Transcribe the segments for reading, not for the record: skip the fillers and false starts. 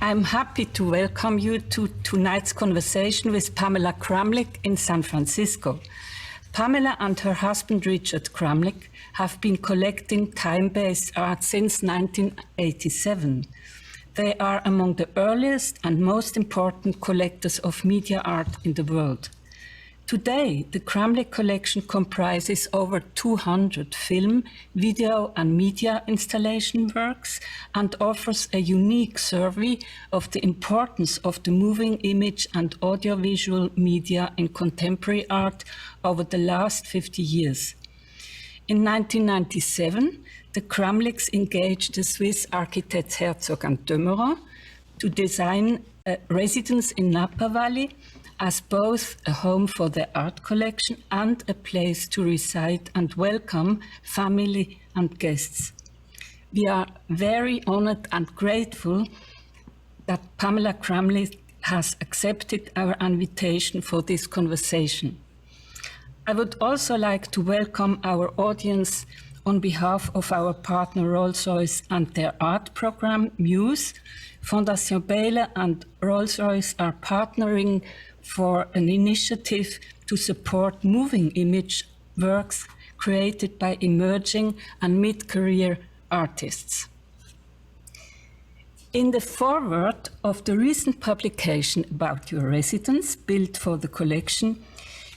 I'm happy to welcome you to tonight's conversation with Pamela Kramlich in San Francisco. Pamela and her husband Richard Kramlich have been collecting time-based art since 1987. They are among the earliest and most important collectors of media art in the world. Today, the Kramlich Collection comprises over 200 film, video and media installation works and offers a unique survey of the importance of the moving image and audiovisual media in contemporary art over the last 50 years. In 1997, the Kramlichs engaged the Swiss architects Herzog and de Meuron to design a residence in Napa Valley as both a home for their art collection and a place to reside and welcome family and guests. We are very honored and grateful that Pamela Kramlich has accepted our invitation for this conversation. I would also like to welcome our audience on behalf of our partner Rolls-Royce and their art program, Muse. Fondation Beyeler and Rolls-Royce are partnering for an initiative to support moving image works created by emerging and mid-career artists. In the foreword of the recent publication about your residence built for the collection,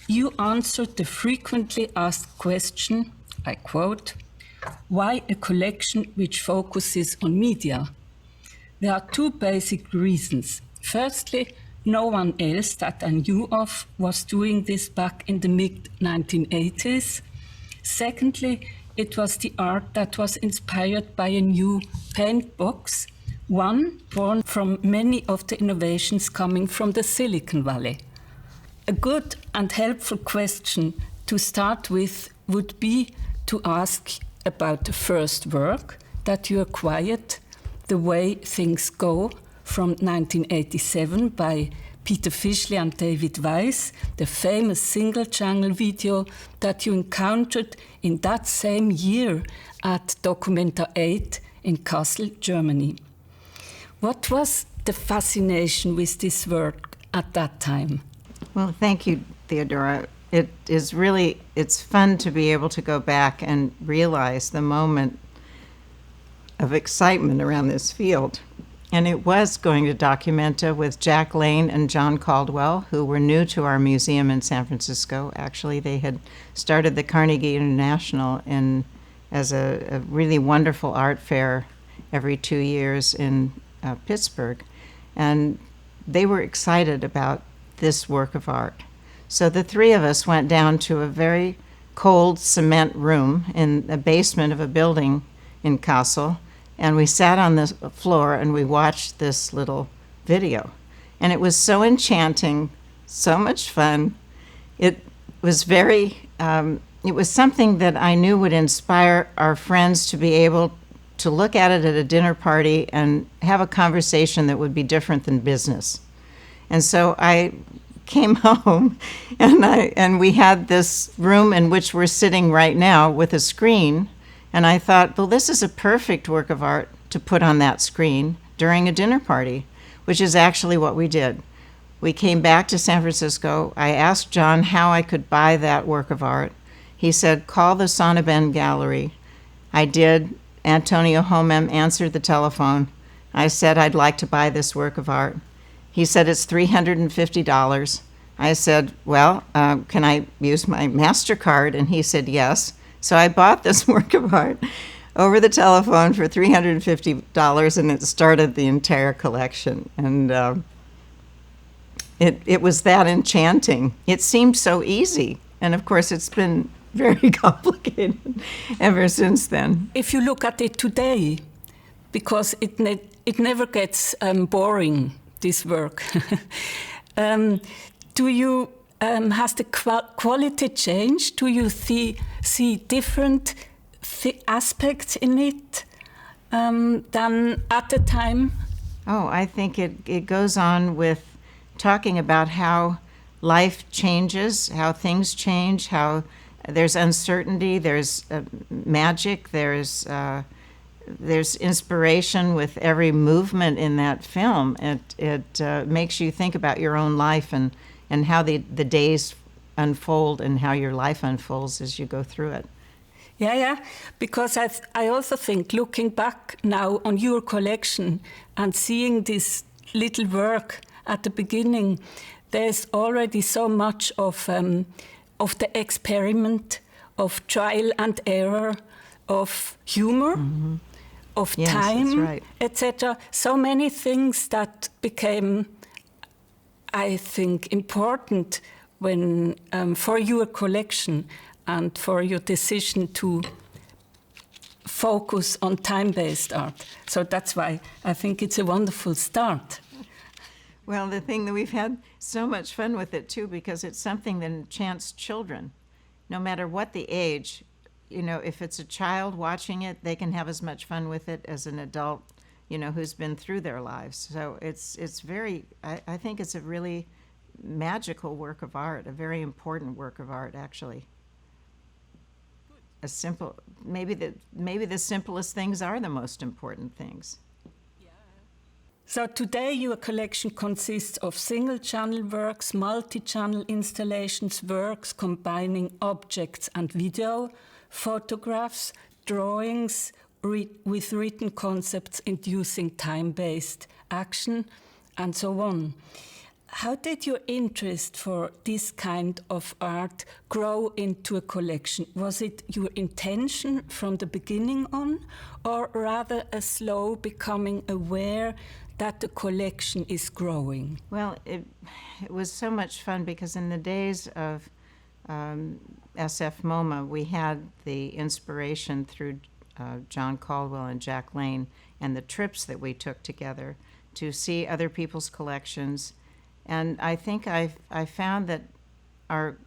you answered the frequently asked question, I quote, "Why a collection which focuses on media?" There are two basic reasons. Firstly, no one else that I knew of was doing this back in the mid-1980s. Secondly, it was the art that was inspired by a new paint box, one born from many of the innovations coming from the Silicon Valley. A good and helpful question to start with would be to ask about the first work that you acquired, The Way Things Go, from 1987 by Peter Fischli and David Weiss, the famous single-channel video that you encountered in that same year at Documenta 8 in Kassel, Germany. What was the fascination with this work at that time? Well, thank you, Theodora. It's fun to be able to go back and realize the moment of excitement around this field. And it was going to Documenta with Jack Lane and John Caldwell, who were new to our museum in San Francisco. Actually, they had started the Carnegie International as a really wonderful art fair every 2 years in Pittsburgh. And they were excited about this work of art. So the three of us went down to a very cold cement room in the basement of a building in Kassel. And we sat on the floor and we watched this little video. And it was so enchanting, so much fun. It was it was something that I knew would inspire our friends to be able to look at it at a dinner party and have a conversation that would be different than business. And so I came home and we had this room in which we're sitting right now with a screen. And I thought, well, this is a perfect work of art to put on that screen during a dinner party, which is actually what we did. We came back to San Francisco. I asked John how I could buy that work of art. He said, call the Sonnabend Gallery. I did. Antonio Homem answered the telephone. I said, I'd like to buy this work of art. He said, it's $350. I said, well, can I use my MasterCard? And he said, yes. So I bought this work of art over the telephone for $350, and it started the entire collection. And it was that enchanting. It seemed so easy. And of course, it's been very complicated ever since then. If you look at it today, because it never gets boring, this work, has the quality changed? Do you see different aspects in it than at the time? Oh, I think it goes on with talking about how life changes, how things change, how there's uncertainty, there's magic, there's there's inspiration with every movement in that film. It makes you think about your own life and how the days unfold and how your life unfolds as you go through it. Yeah, because I also think, looking back now on your collection and seeing this little work at the beginning, there's already so much of the experiment, of trial and error, of humor, of Yes, time, that's right. etc. So many things that became, I think, important when for your collection and for your decision to focus on time-based art. So that's why I think it's a wonderful start. Well, the thing that we've had so much fun with it too, because it's something that enchants children, no matter what the age. You know, if it's a child watching it, they can have as much fun with it as an adult, you know, who's been through their lives. So it's very, I think it's a really magical work of art, a very important work of art, actually. A simple, maybe the simplest things are the most important things. So today your collection consists of single-channel works, multi-channel installations, works combining objects and video, photographs, drawings with written concepts inducing time-based action, and so on. How did your interest for this kind of art grow into a collection? Was it your intention from the beginning on, or rather a slow becoming aware that the collection is growing? Well, it was so much fun because in the days of SF MoMA, we had the inspiration through John Caldwell and Jack Lane and the trips that we took together to see other people's collections. And I think I found that our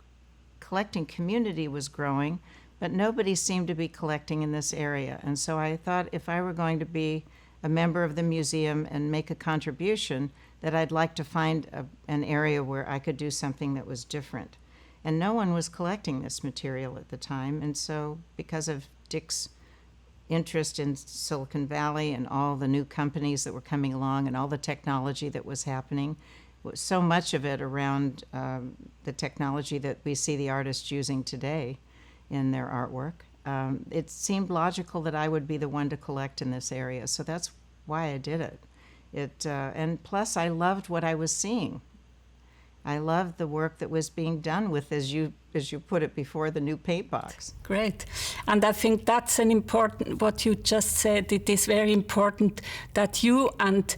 collecting community was growing, but nobody seemed to be collecting in this area. And so I thought if I were going to be a member of the museum and make a contribution, that I'd like to find an area where I could do something that was different. And no one was collecting this material at the time. And so because of Dick's interest in Silicon Valley and all the new companies that were coming along and all the technology that was happening, so much of it around the technology that we see the artists using today in their artwork, it seemed logical that I would be the one to collect in this area. So that's why I did it. And plus, I loved what I was seeing. I loved the work that was being done with, as you put it before, the new paint box. Great. And I think that's an important, what you just said, it is very important that you and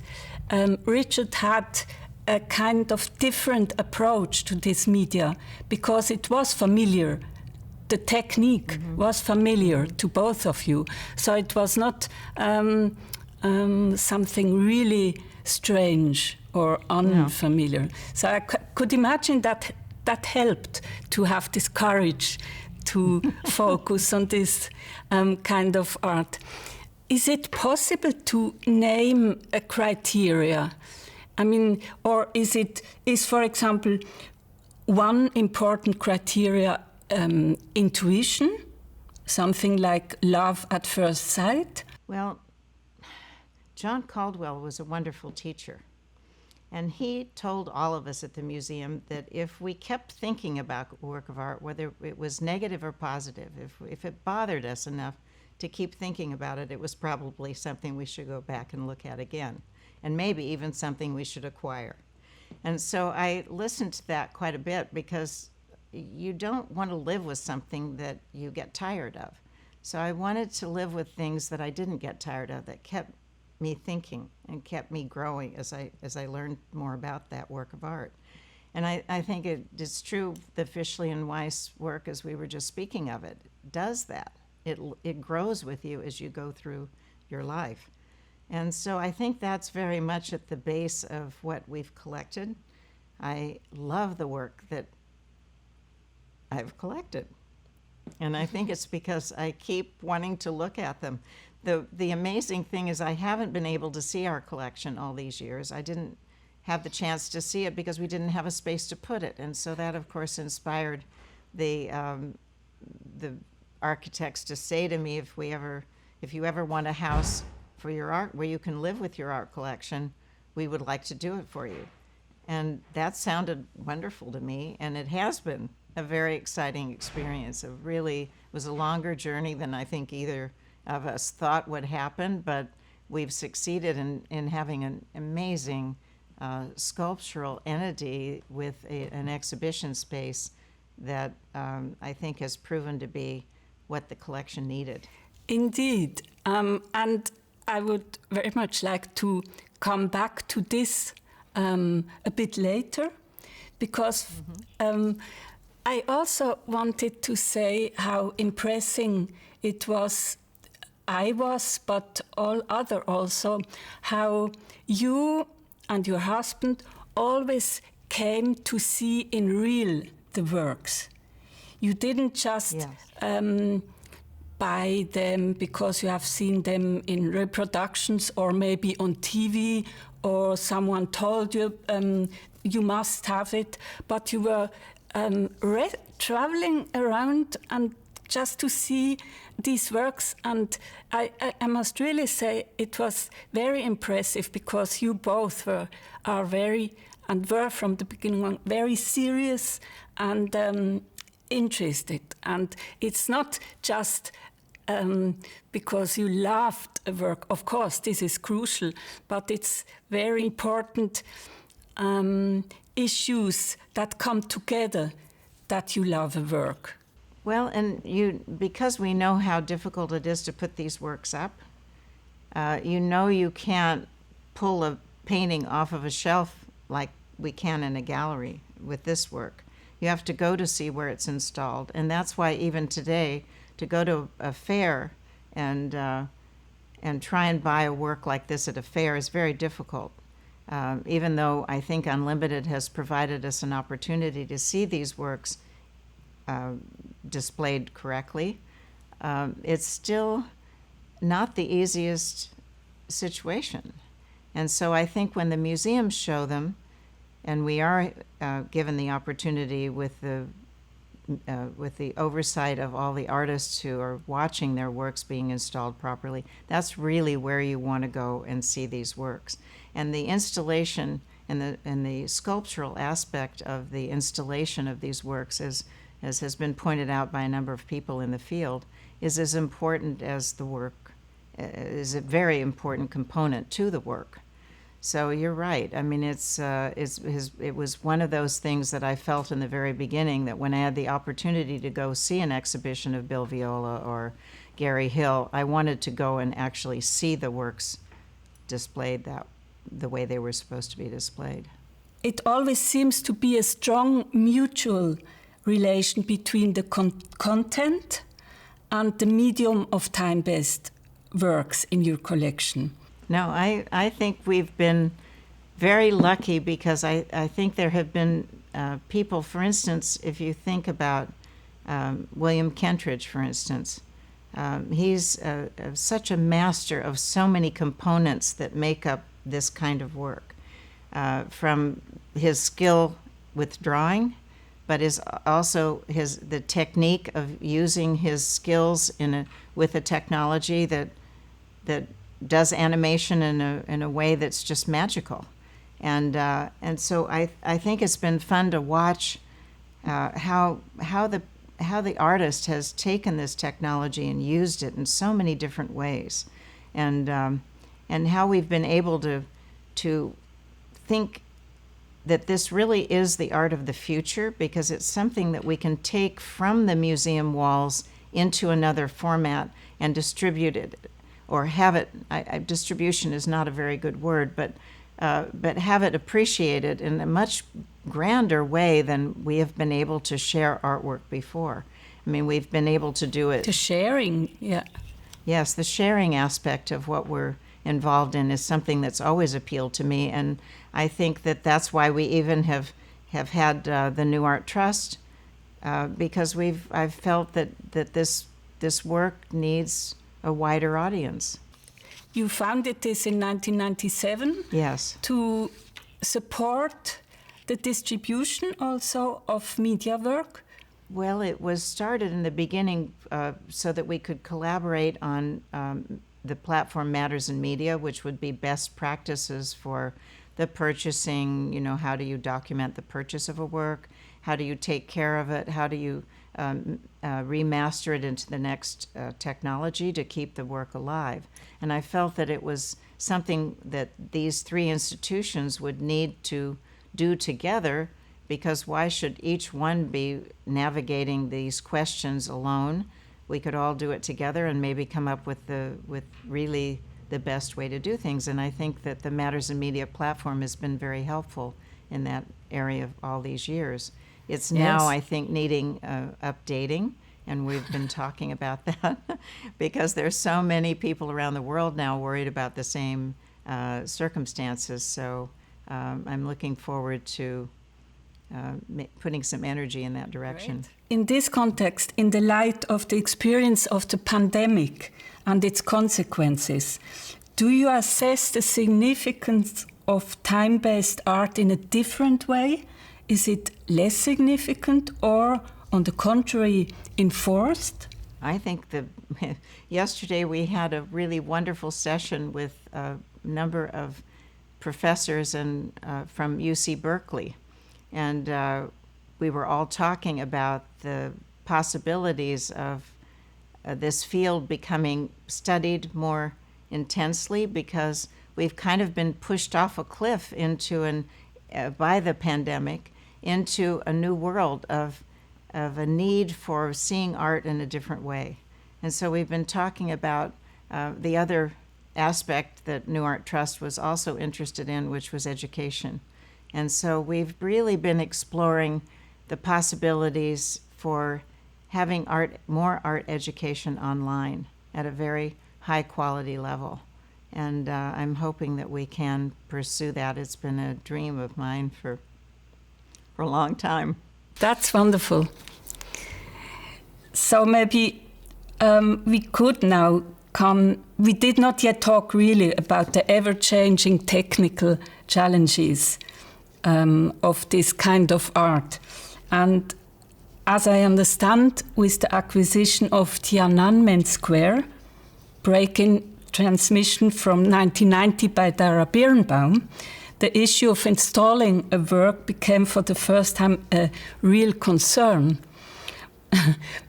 Richard had a kind of different approach to this media, because it was familiar. The technique was familiar to both of you. So it was not something really strange or unfamiliar. So I could imagine that that helped to have this courage to focus on this kind of art. Is it possible to name a criteria? I mean, or is for example, one important criteria intuition, something like love at first sight? Well, John Caldwell was a wonderful teacher. And he told all of us at the museum that if we kept thinking about work of art, whether it was negative or positive, if it bothered us enough to keep thinking about it, it was probably something we should go back and look at again. And maybe even something we should acquire. And so I listened to that quite a bit, because you don't want to live with something that you get tired of. So I wanted to live with things that I didn't get tired of, that kept me thinking and kept me growing as I learned more about that work of art. And I think it is true, the Fischli and Weiss work, as we were just speaking of it, does that. It grows with you as you go through your life. And so I think that's very much at the base of what we've collected. I love the work that I've collected. And I think it's because I keep wanting to look at them. The amazing thing is I haven't been able to see our collection all these years. I didn't have the chance to see it because we didn't have a space to put it. And so that, of course, inspired the architects to say to me, if we ever if you ever want a house for your art where you can live with your art collection, we would like to do it for you. And that sounded wonderful to me, and it has been a very exciting experience. It really was a longer journey than I think either of us thought would happen, but we've succeeded in having an amazing sculptural entity with an exhibition space that I think has proven to be what the collection needed. Indeed. And I would very much like to come back to this a bit later, because I also wanted to say how impressing it was, but all other also, how you and your husband always came to see in real the works. You didn't just buy them because you have seen them in reproductions or maybe on TV or someone told you you must have it, but you were traveling around and just to see these works, and I must really say it was very impressive, because you both were from the beginning on very serious and interested. And it's not just because you loved a work. Of course, this is crucial, but it's very important issues that come together that you love a work. Well, and because we know how difficult it is to put these works up, you can't pull a painting off of a shelf like we can in a gallery with this work. You have to go to see where it's installed, and that's why even today, to go to a fair and try and buy a work like this at a fair is very difficult. Even though I think Unlimited has provided us an opportunity to see these works displayed correctly, it's still not the easiest situation. And so I think when the museums show them, and we are given the opportunity with the oversight of all the artists who are watching their works being installed properly, that's really where you want to go and see these works. And the installation and the sculptural aspect of the installation of these works, as has been pointed out by a number of people in the field, is as important as the work, is a very important component to the work. So you're right. I mean, it was one of those things that I felt in the very beginning, that when I had the opportunity to go see an exhibition of Bill Viola or Gary Hill, I wanted to go and actually see the works displayed the way they were supposed to be displayed. It always seems to be a strong mutual relation between the content and the medium of time-based works in your collection. No, I think we've been very lucky, because I think there have been people, for instance, if you think about William Kentridge, for instance, he's such a master of so many components that make up this kind of work, from his skill with drawing, but is also the technique of using his skills with a technology that does animation in a way that's just magical, and so I think it's been fun to watch how the artist has taken this technology and used it in so many different ways, and how we've been able to think that this really is the art of the future, because it's something that we can take from the museum walls into another format and distribute it, or have it, distribution is not a very good word, but have it appreciated in a much grander way than we have been able to share artwork before. I mean, we've been able to do it. The sharing, yeah. Yes, the sharing aspect of what we're involved in is something that's always appealed to me, and I think that that's why we even have had the New Art Trust, because I've felt that this work needs a wider audience. You founded this in 1997. Yes. To support the distribution also of media work. Well, it was started in the beginning so that we could collaborate on the platform Matters in Media, which would be best practices for the purchasing, how do you document the purchase of a work? How do you take care of it? How do you remaster it into the next technology to keep the work alive? And I felt that it was something that these three institutions would need to do together, because why should each one be navigating these questions alone? We could all do it together and maybe come up with really the best way to do things. And I think that the Matters in Media platform has been very helpful in that area all these years. It's now, I think, needing updating, and we've been talking about that because there's so many people around the world now worried about the same circumstances. So I'm looking forward to putting some energy in that direction. Great. In this context, in the light of the experience of the pandemic and its consequences, do you assess the significance of time-based art in a different way? Is it less significant or, on the contrary, enforced? I think yesterday we had a really wonderful session with a number of professors from UC Berkeley. And we were all talking about the possibilities of this field becoming studied more intensely, because we've kind of been pushed off a cliff by the pandemic into a new world of a need for seeing art in a different way. And so we've been talking about the other aspect that New Art Trust was also interested in, which was education. And so we've really been exploring the possibilities for having more art education online at a very high quality level. And I'm hoping that we can pursue that. It's been a dream of mine for a long time. That's wonderful. So maybe we could now we did not yet talk really about the ever-changing technical challenges of this kind of art. And as I understand, with the acquisition of Tiananmen Square, breaking transmission from 1990 by Dara Birnbaum, the issue of installing a work became for the first time a real concern.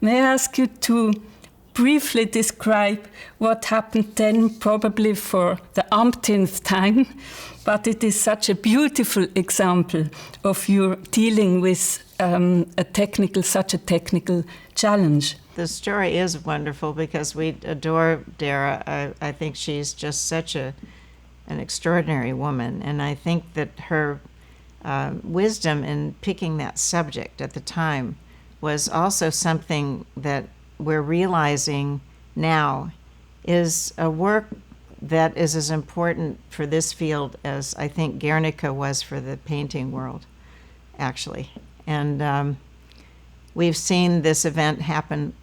May I ask you to briefly describe what happened then, probably for the umpteenth time, but it is such a beautiful example of you dealing with such a technical challenge. The story is wonderful because we adore Dara. I think she's just such an extraordinary woman, and I think that her wisdom in picking that subject at the time was also something that we're realizing now is a work that is as important for this field as I think Guernica was for the painting world, actually. And we've seen this event happen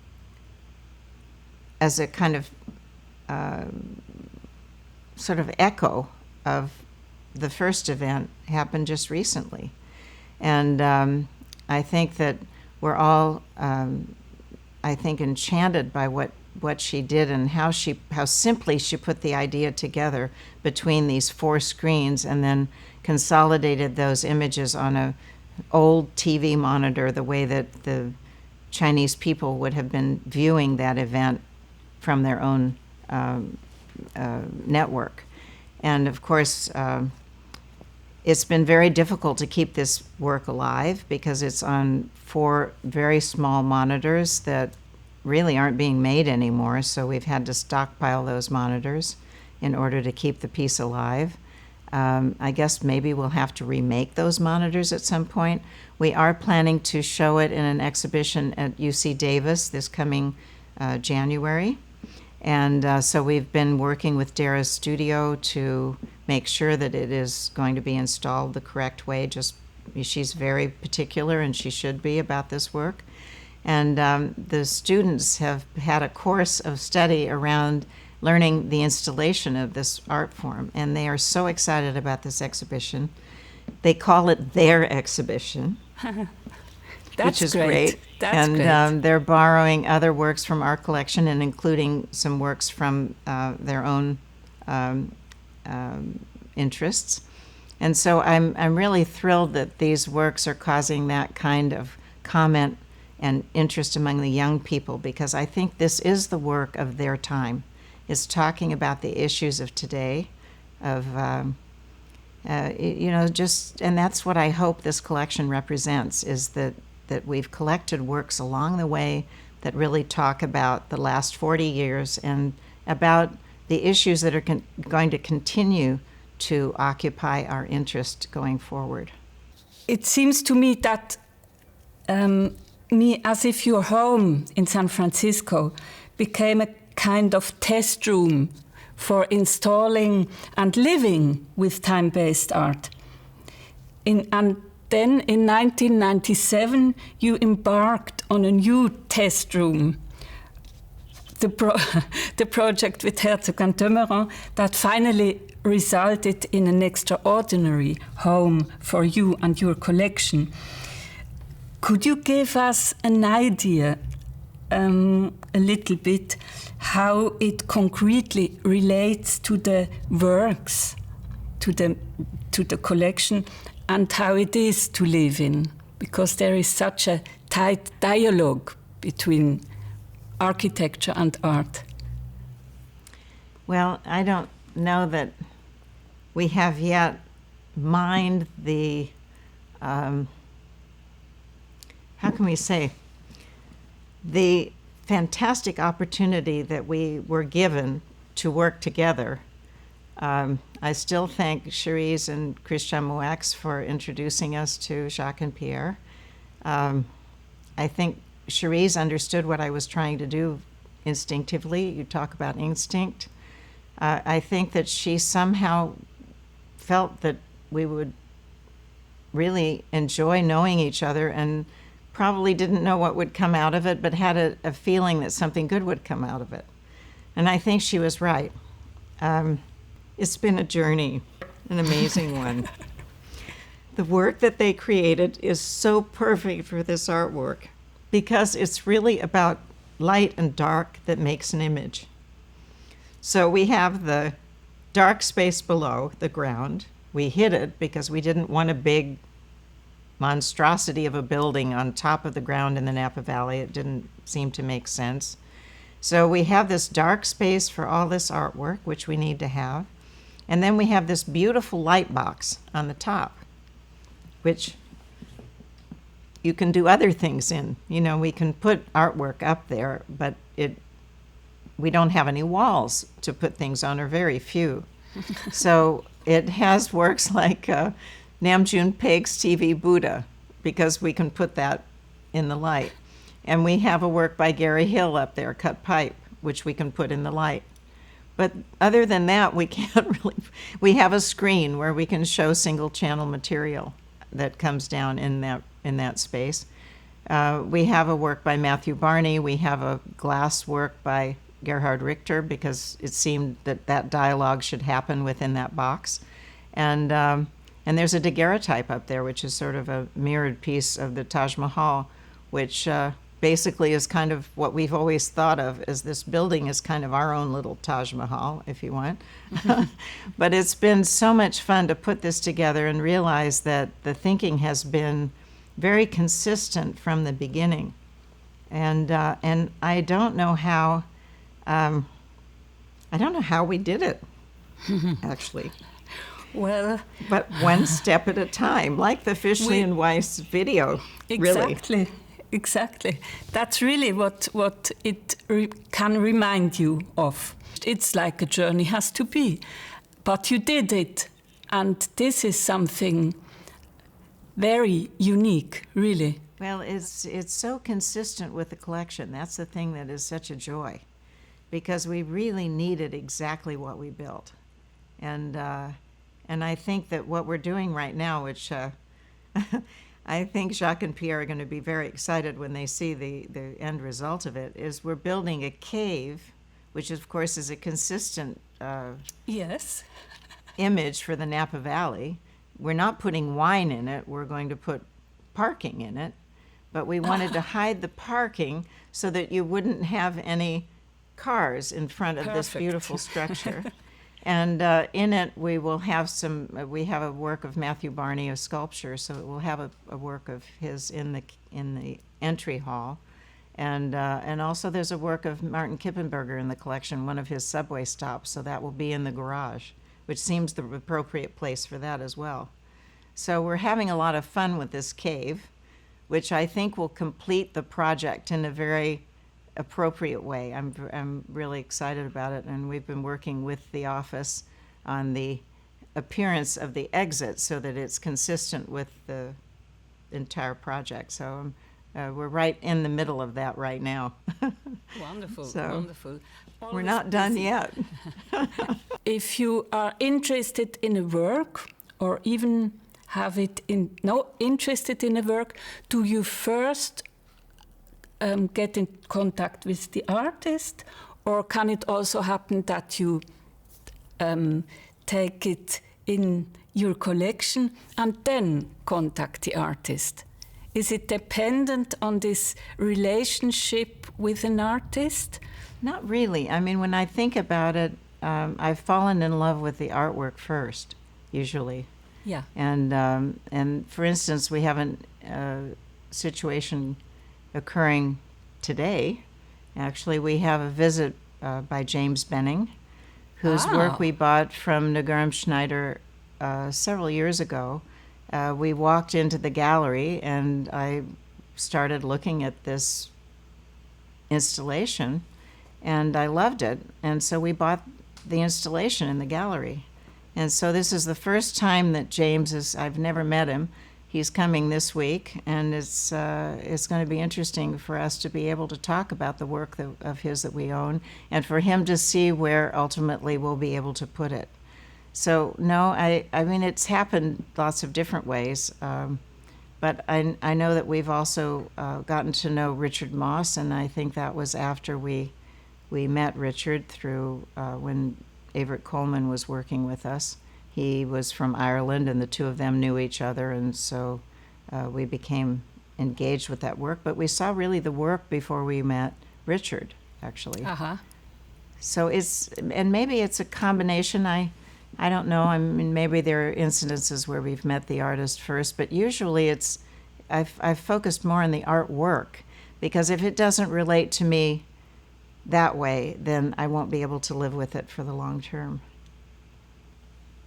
as a kind of sort of echo of the first event happened just recently. And I think that we're all, I think, enchanted by what she did and how simply she put the idea together between these four screens and then consolidated those images on a old TV monitor, the way that the Chinese people would have been viewing that event from their own network. And of course, it's been very difficult to keep this work alive because it's on 4 very small monitors that really aren't being made anymore, so we've had to stockpile those monitors in order to keep the piece alive. I guess maybe we'll have to remake those monitors at some point. We are planning to show it in an exhibition at UC Davis this coming January. And so we've been working with Dara's studio to make sure that it is going to be installed the correct way. She's very particular, and she should be, about this work. And the students have had a course of study around learning the installation of this art form, and they are so excited about this exhibition. They call it their exhibition. which is great. great. That's and great. They're borrowing other works from our collection and including some works from their own interests. And so I'm really thrilled that these works are causing that kind of comment and interest among the young people, because I think this is the work of their time. It's talking about the issues of today, of just, and that's what I hope this collection represents, is that we've collected works along the way that really talk about the last 40 years and about the issues that are going to continue to occupy our interest going forward. It seems to me that as if your home in San Francisco became a kind of test room for installing and living with time-based art. And then in 1997, you embarked on a new test room, the project with Herzog and de Meuron, that finally resulted in an extraordinary home for you and your collection. Could you give us an idea, a little bit, how it concretely relates to the works, to the collection, and how it is to live in? Because there is such a tight dialogue between architecture and art. Well, I don't know that we have yet mined the, how can we say, the fantastic opportunity that we were given to work together. I still thank Cherise and Christian Mouax for introducing us to Jacques and Pierre. I think Cherise understood what I was trying to do instinctively. You talk about instinct. I think that she somehow felt that we would really enjoy knowing each other, and probably didn't know what would come out of it, but had a feeling that something good would come out of it. And I think she was right. It's been a journey, an amazing one. The work that they created is so perfect for this artwork, because it's really about light and dark that makes an image. So we have the dark space below the ground. We hid it because we didn't want a big monstrosity of a building on top of the ground in the Napa Valley. It didn't seem to make sense. So we have this dark space for all this artwork, which we need to have. And then we have this beautiful light box on the top, which you can do other things in. You know, we can put artwork up there, but we don't have any walls to put things on, or very few. So it has works like Namjoon Paik's TV Buddha, because we can put that in the light. And we have a work by Gary Hill up there, Cut Pipe, which we can put in the light. But other than that, we can't really. We have a screen where we can show single channel material that comes down in that space. We have a work by Matthew Barney. We have a glass work by Gerhard Richter, because it seemed that dialogue should happen within that box. And there's a daguerreotype up there, which is sort of a mirrored piece of the Taj Mahal, which basically is kind of what we've always thought of as this building is kind of our own little Taj Mahal, if you want. But it's been so much fun to put this together and realize that the thinking has been very consistent from the beginning. And I don't know how we did it, actually. Well, but one step at a time, like the Fischli and Weiss video. Exactly, really. Exactly. That's really what it can remind you of. It's like a journey has to be, but you did it, and this is something very unique, really. Well, it's so consistent with the collection. That's the thing that is such a joy, because we really needed exactly what we built, and I think that what we're doing right now, which I think Jacques and Pierre are going to be very excited when they see the end result of it, is we're building a cave, which of course is a consistent yes. image for the Napa Valley. We're not putting wine in it. We're going to put parking in it. but we wanted to hide the parking so that you wouldn't have any cars in front of this Perfect. beautiful structure. And in it, we will have we have a work of Matthew Barney, a sculpture, so we'll have a work of his in the entry hall. And also there's a work of Martin Kippenberger in the collection, one of his subway stops, so that will be in the garage, which seems the appropriate place for that as well. So we're having a lot of fun with this cave, which I think will complete the project in a very appropriate way. I'm really excited about it, and we've been working with the office on the appearance of the exit so that it's consistent with the entire project. So we're right in the middle of that right now. Wonderful, So, wonderful. We're Always not done busy. yet. If you are interested in a work, or even interested in a work, do you first get in contact with the artist, or can it also happen that you take it in your collection and then contact the artist? Is it dependent on this relationship with an artist? Not really. I mean, when I think about it, I've fallen in love with the artwork first, usually. Yeah. And for instance, we have a situation occurring today. Actually, we have a visit by James Benning, whose work we bought from Nagurm Schneider several years ago. We walked into the gallery, and I started looking at this installation, and I loved it. And so we bought the installation in the gallery. And so this is the first time that James is, I've never met him. He's coming this week, and it's going to be interesting for us to be able to talk about the work of his that we own, and for him to see where ultimately we'll be able to put it. So no, I mean, it's happened lots of different ways, but I know that we've also gotten to know Richard Moss, and I think that was after we met Richard through when Everett Coleman was working with us. He was from Ireland, and the two of them knew each other, and so we became engaged with that work. But we saw really the work before we met Richard, actually. Uh-huh. So and maybe it's a combination. I don't know. I mean, maybe there are incidences where we've met the artist first, but usually I've focused more on the artwork, because if it doesn't relate to me that way, then I won't be able to live with it for the long term.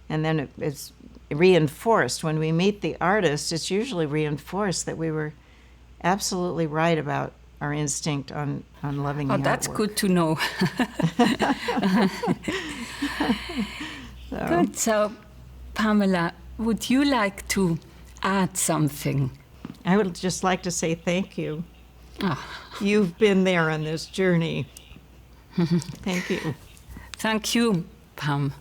And then it's reinforced. When we meet the artist, it's usually reinforced that we were absolutely right about our instinct on loving the artwork. Oh, that's good to know. Good. So, Pamela, would you like to add something? I would just like to say thank you. Oh. You've been there on this journey. Thank you. Thank you, Pam.